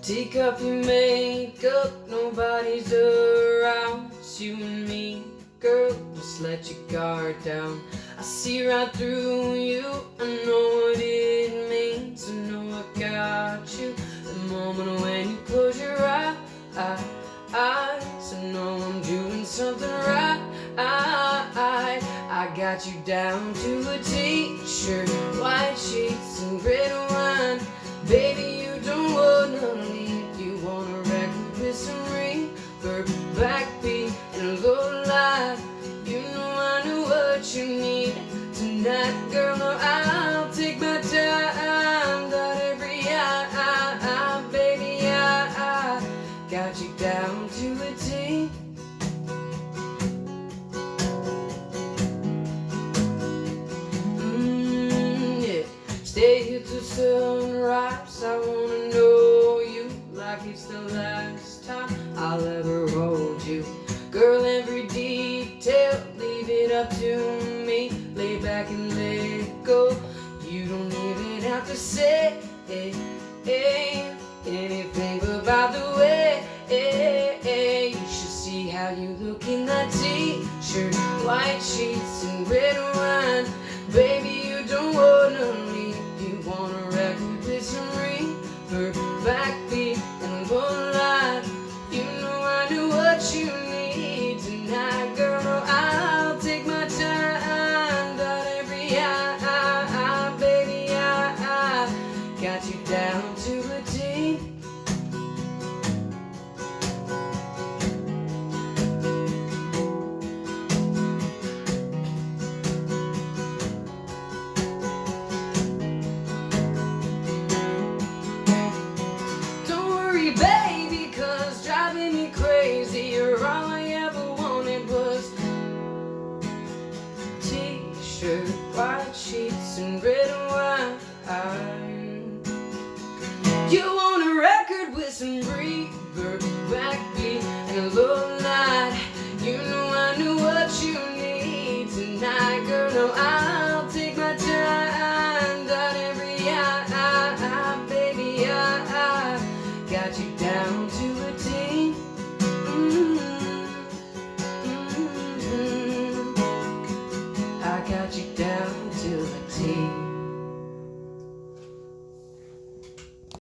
Take off your makeup, nobody's around. It's you and me, girl, just let your guard down. I see right through you, I know what it means. I know I got you. The moment when you close your eyes, I know I'm doing something right. I got you down to a t-shirt, white sheets and red wine. Baby, you don't wanna leave. You want a record with some reverb, backbeat, and a low light. You know I know what you need tonight, girl. No, I'll take my time, dot every I, baby, I got you down to a T. Yeah. Stay here till sunrise. I wanna know you like it's the last time I'll ever hold you. Girl, every detail, leave it up to me. Lay back and let go. You don't even have to say anything about the way. You should see how you look in that t-shirt, white sheets and red wine. Baby, you don't wanna leave. You want a record with some reverb, backbeat, and a low light. You know I knew what you need tonight, girl. No, I'll take my time, dot every I, baby, I got you down to a T. Don't worry, baby, 'cause driving me crazy, you're all I ever wanted was t-shirt, white sheets, and red wine. You want a record with some reverb, backbeat, and a low light. You know I knew what you need tonight, girl. No, I'll take my time, dot every I, baby, I got you down to a T.